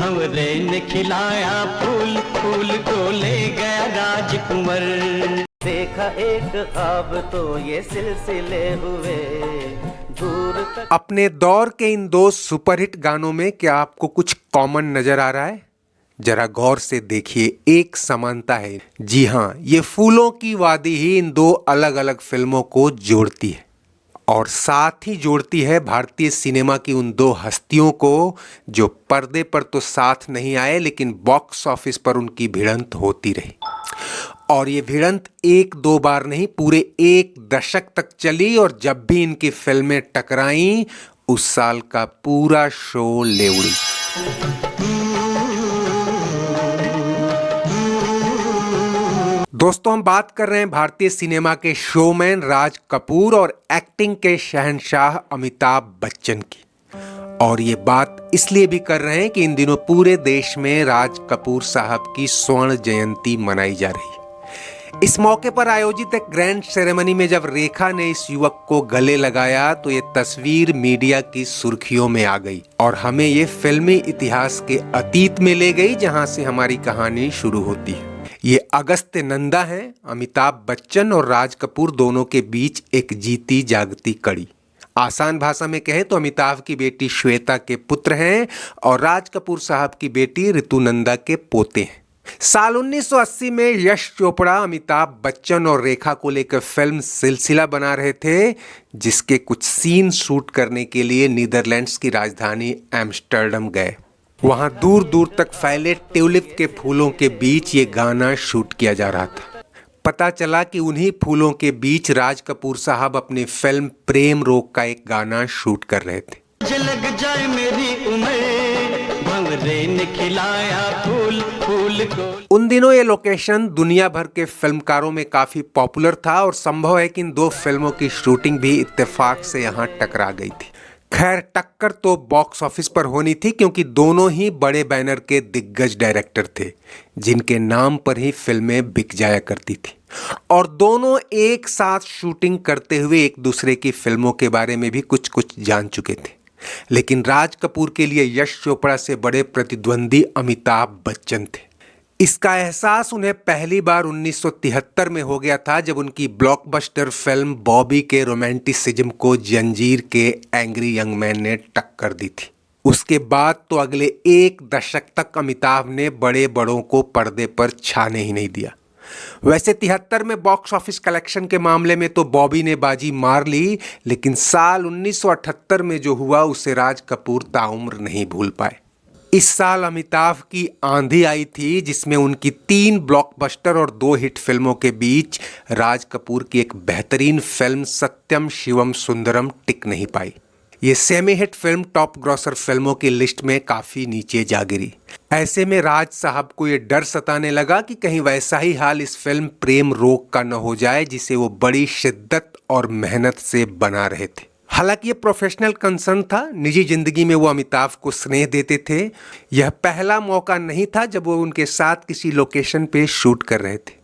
भंवरे ने खिलाया फूल, फूल को ले गया राजकुंवर। देखा एक ख्वाब तो ये सिलसिले हुए दूर तक। अपने दौर के इन दो सुपरहिट गानों में क्या आपको कुछ कॉमन नजर आ रहा है? जरा गौर से देखिए, एक समानता है। जी हाँ, ये फूलों की वादी ही इन दो अलग अलग फिल्मों को जोड़ती है और साथ ही जोड़ती है भारतीय सिनेमा की उन दो हस्तियों को जो पर्दे पर तो साथ नहीं आए लेकिन बॉक्स ऑफिस पर उनकी भिड़ंत होती रही। और ये भिड़ंत एक दो बार नहीं, पूरे एक दशक तक चली और जब भी इनकी फिल्में टकराईं उस साल का पूरा शो ले उड़ी। दोस्तों, हम बात कर रहे हैं भारतीय सिनेमा के शोमैन राज कपूर और एक्टिंग के शहंशाह अमिताभ बच्चन की। और ये बात इसलिए भी कर रहे हैं कि इन दिनों पूरे देश में राज कपूर साहब की स्वर्ण जयंती मनाई जा रही है। इस मौके पर आयोजित एक ग्रैंड सेरेमनी में जब रेखा ने इस युवक को गले लगाया तो ये तस्वीर मीडिया की सुर्खियों में आ गई और हमें ये फिल्मी इतिहास के अतीत में ले गई जहां से हमारी कहानी शुरू होती है। ये अगस्त्य नंदा हैं, अमिताभ बच्चन और राज कपूर दोनों के बीच एक जीती जागती कड़ी। आसान भाषा में कहें तो अमिताभ की बेटी श्वेता के पुत्र हैं और राज कपूर साहब की बेटी ऋतु नंदा के पोते हैं। साल 1980 में यश चोपड़ा अमिताभ बच्चन और रेखा को लेकर फिल्म सिलसिला बना रहे थे, जिसके कुछ सीन शूट करने के लिए नीदरलैंड्स की राजधानी एम्स्टर्डम गए। वहां दूर दूर तक फैले ट्यूलिप के फूलों के बीच ये गाना शूट किया जा रहा था। पता चला कि उन्हीं फूलों के बीच राज कपूर साहब अपनी फिल्म प्रेम रोग का एक गाना शूट कर रहे थे। लग जाए मेरी उम्र, भंवरे ने खिलाया फूल, फूल को। उन दिनों ये लोकेशन दुनिया भर के फिल्मकारों में काफी पॉपुलर था और संभव है कि इन दो फिल्मों की शूटिंग भी इत्तेफाक से यहाँ टकरा गई थी। खैर, टक्कर तो बॉक्स ऑफिस पर होनी थी क्योंकि दोनों ही बड़े बैनर के दिग्गज डायरेक्टर थे जिनके नाम पर ही फिल्में बिक जाया करती थी और दोनों एक साथ शूटिंग करते हुए एक दूसरे की फिल्मों के बारे में भी कुछ कुछ जान चुके थे। लेकिन राज कपूर के लिए यश चोपड़ा से बड़े प्रतिद्वंदी अमिताभ बच्चन थे। इसका एहसास उन्हें पहली बार 1973 में हो गया था जब उनकी ब्लॉकबस्टर फिल्म बॉबी के रोमांटिसिज्म को जंजीर के एंग्री यंग मैन ने टक्कर दी थी। उसके बाद तो अगले एक दशक तक अमिताभ ने बड़े बड़ों को पर्दे पर छाने ही नहीं दिया। वैसे 73 में बॉक्स ऑफिस कलेक्शन के मामले में तो बॉबी ने बाजी मार ली, लेकिन साल 1978 में जो हुआ उसे राज कपूर ताउम्र नहीं भूल पाए। इस साल अमिताभ की आंधी आई थी जिसमें उनकी 3 ब्लॉकबस्टर और 2 हिट फिल्मों के बीच राज कपूर की एक बेहतरीन फिल्म सत्यम शिवम सुंदरम टिक नहीं पाई। ये semi hit film top grocer फिल्मों की लिस्ट में काफी नीचे जा गिरी। ऐसे में राज साहब को ये डर सताने लगा कि कहीं वैसा ही हाल इस फिल्म प्रेम रोग का न हो जाए जिसे वो बड़ी शिद्दत और मेहनत से बना रहे थे। हालांकि ये प्रोफेशनल कंसर्न था, निजी जिंदगी में वो अमिताभ को स्नेह देते थे। यह पहला मौका नहीं था जब वो उनके साथ किसी लोकेशन पे शूट कर रहे थे।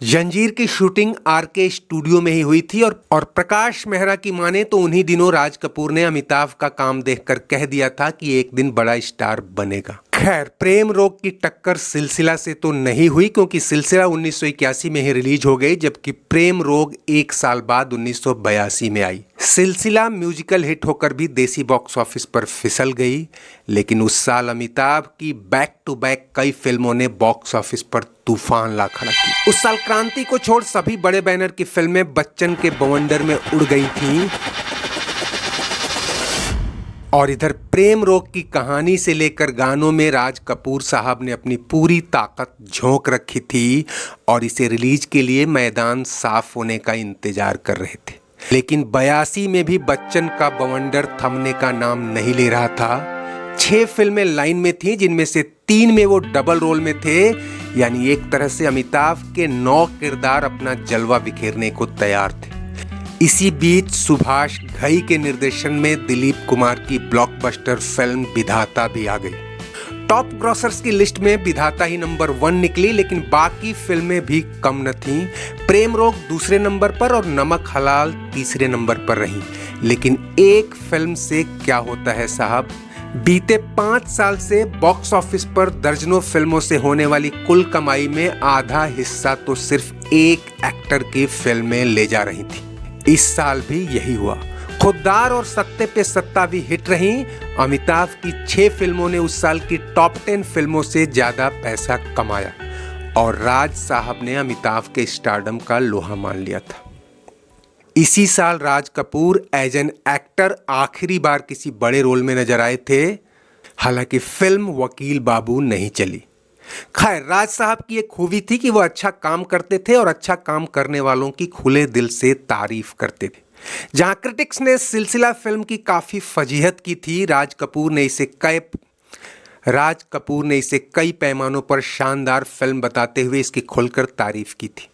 जंजीर की शूटिंग आरके स्टूडियो में ही हुई थी और प्रकाश मेहरा की माने तो उन्हीं दिनों राज कपूर ने अमिताभ का काम देखकर कह दिया था कि एक दिन बड़ा स्टार बनेगा। खैर, प्रेम रोग की टक्कर सिलसिला से तो नहीं हुई क्योंकि सिलसिला 1981 में ही रिलीज हो गई, जबकि प्रेम रोग एक साल बाद 1982 में आई। सिलसिला म्यूजिकल हिट होकर भी देसी बॉक्स ऑफिस पर फिसल गई, लेकिन उस साल अमिताभ की बैक टू बैक कई फिल्मों ने बॉक्स ऑफिस पर तूफान ला खड़ा की। उस साल क्रांति को छोड़ सभी बड़े बैनर की फिल्में बच्चन के बवंडर में उड़ गई थीं और इधर प्रेम रोग की कहानी से लेकर गानों में राज कपूर साहब ने अपनी पूरी ताकत झोंक रखी थी और इसे रिलीज के लिए मैदान साफ होने का इंतजार कर रहे थे। लेकिन 82 में भी बच्चन का बवंडर थमने का नाम नहीं ले रहा था। 6 फिल्में लाइन में थीं जिनमें से 3 में वो डबल रोल में थे, यानी एक तरह से अमिताभ के 9 किरदार अपना जलवा बिखेरने को तैयार थे। इसी बीच सुभाष घई के निर्देशन में दिलीप कुमार की ब्लॉकबस्टर फिल्म विधाता भी आ गई। टॉप ग्रॉसर्स की लिस्ट में विधाता ही नंबर 1 निकली, लेकिन बाकी फिल्में भी कम न थीं। प्रेम रोग दूसरे नंबर पर और नमक हलाल तीसरे नंबर पर रही। लेकिन एक फिल्म से क्या होता है साहब, बीते 5 साल से बॉक्स ऑफिस पर दर्जनों फिल्मों से होने वाली कुल कमाई में आधा हिस्सा तो सिर्फ एक एक्टर की फिल्में ले जा रही थी। इस साल भी यही हुआ। खुददार और सत्ते पे सत्ता भी हिट रही। अमिताभ की 6 फिल्मों ने उस साल की टॉप 10 फिल्मों से ज्यादा पैसा कमाया और राज साहब ने अमिताभ के स्टारडम का लोहा मान लिया था। इसी साल Raj Kapoor as an actor आखिरी बार किसी बड़े रोल में नजर आए थे, हालांकि फिल्म वकील बाबू नहीं चली। खैर, राज साहब की एक खूबी थी कि वो अच्छा काम करते थे और अच्छा काम करने वालों की खुले दिल से तारीफ करते थे। जहां क्रिटिक्स ने सिलसिला फिल्म की काफी फजीहत की थी, राज कपूर ने इसे कई पैमानों पर शानदार फिल्म बताते हुए इसकी खुलकर तारीफ की थी।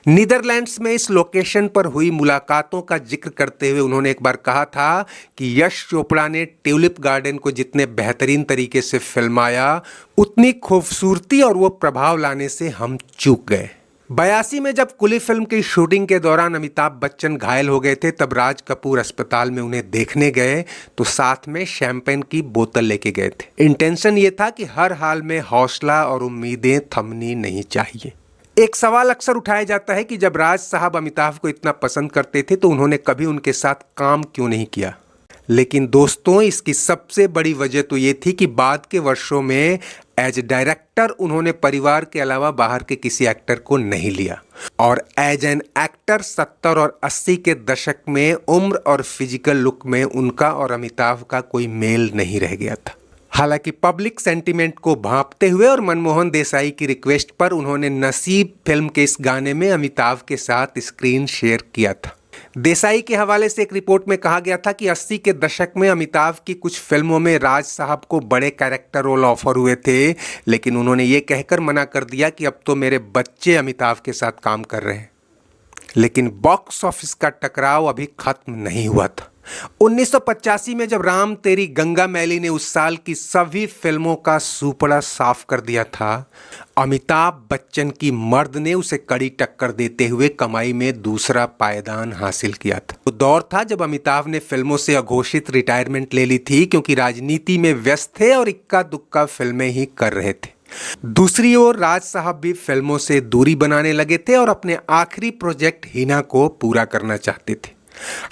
नीदरलैंड्स में इस लोकेशन पर हुई मुलाकातों का जिक्र करते हुए उन्होंने एक बार कहा था कि यश चोपड़ा ने ट्यूलिप गार्डन को जितने बेहतरीन तरीके से फिल्माया, उतनी खूबसूरती और वो प्रभाव लाने से हम चूक गए। 82 में जब कुली फिल्म की शूटिंग के दौरान अमिताभ बच्चन घायल हो गए थे, तब राज कपूर अस्पताल में उन्हें देखने गए तो साथ में शैंपेन की बोतल लेके गए थे। इंटेंशन ये था कि हर हाल में हौसला और उम्मीदें थमनी नहीं चाहिए। एक सवाल अक्सर उठाया जाता है कि जब राज साहब अमिताभ को इतना पसंद करते थे तो उन्होंने कभी उनके साथ काम क्यों नहीं किया। लेकिन दोस्तों, इसकी सबसे बड़ी वजह तो ये थी कि बाद के वर्षों में एज डायरेक्टर उन्होंने परिवार के अलावा बाहर के किसी एक्टर को नहीं लिया और एज एन एक्टर 70 और 80 के दशक में उम्र और फिजिकल लुक में उनका और अमिताभ का कोई मेल नहीं रह गया था। हालांकि पब्लिक सेंटीमेंट को भांपते हुए और मनमोहन देसाई की रिक्वेस्ट पर उन्होंने नसीब फिल्म के इस गाने में अमिताभ के साथ स्क्रीन शेयर किया था। देसाई के हवाले से एक रिपोर्ट में कहा गया था कि 80 के दशक में अमिताभ की कुछ फिल्मों में राज साहब को बड़े कैरेक्टर रोल ऑफर हुए थे, लेकिन उन्होंने ये कहकर मना कर दिया कि अब तो मेरे बच्चे अमिताभ के साथ काम कर रहे हैं। लेकिन बॉक्स ऑफिस का टकराव अभी खत्म नहीं हुआ था। 1985 में जब राम तेरी गंगा मैली ने उस साल की सभी फिल्मों का सुपड़ा साफ कर दिया था, अमिताभ बच्चन की मर्द ने उसे कड़ी टक्कर देते हुए कमाई में दूसरा पायदान हासिल किया था। वो दौर था जब अमिताभ ने फिल्मों से अघोषित रिटायरमेंट ले ली थी, क्योंकि राजनीति में व्यस्त थे और इक्का दुक्का फिल्में ही कर रहे थे। दूसरी ओर राज साहब भी फिल्मों से दूरी बनाने लगे थे और अपने आखिरी प्रोजेक्ट हिना को पूरा करना चाहते थे।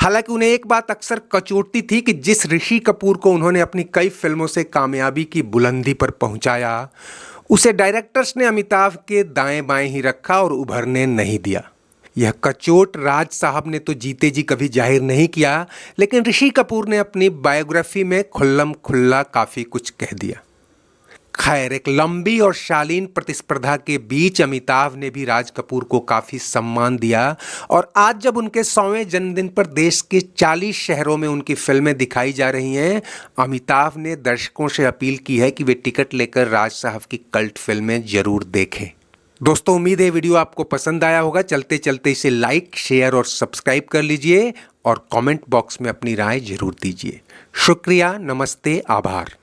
हालांकि उन्हें एक बात अक्सर कचोटती थी कि जिस ऋषि कपूर को उन्होंने अपनी कई फिल्मों से कामयाबी की बुलंदी पर पहुंचाया, उसे डायरेक्टर्स ने अमिताभ के दाएं बाएं ही रखा और उभरने नहीं दिया। यह कचोट राज साहब ने तो जीते जी कभी जाहिर नहीं किया, लेकिन ऋषि कपूर ने अपनी बायोग्राफी में खुल्लम खुल्ला काफी कुछ कह दिया। खैर, एक लंबी और शालीन प्रतिस्पर्धा के बीच अमिताभ ने भी राज कपूर को काफी सम्मान दिया और आज जब उनके 100वें जन्मदिन पर देश के 40 शहरों में उनकी फिल्में दिखाई जा रही हैं, अमिताभ ने दर्शकों से अपील की है कि वे टिकट लेकर राज साहब की कल्ट फिल्में जरूर देखें। दोस्तों, उम्मीद है वीडियो आपको पसंद आया होगा। चलते चलते इसे लाइक, शेयर और सब्सक्राइब कर लीजिए और कमेंट बॉक्स में अपनी राय जरूर दीजिए। शुक्रिया, नमस्ते, आभार।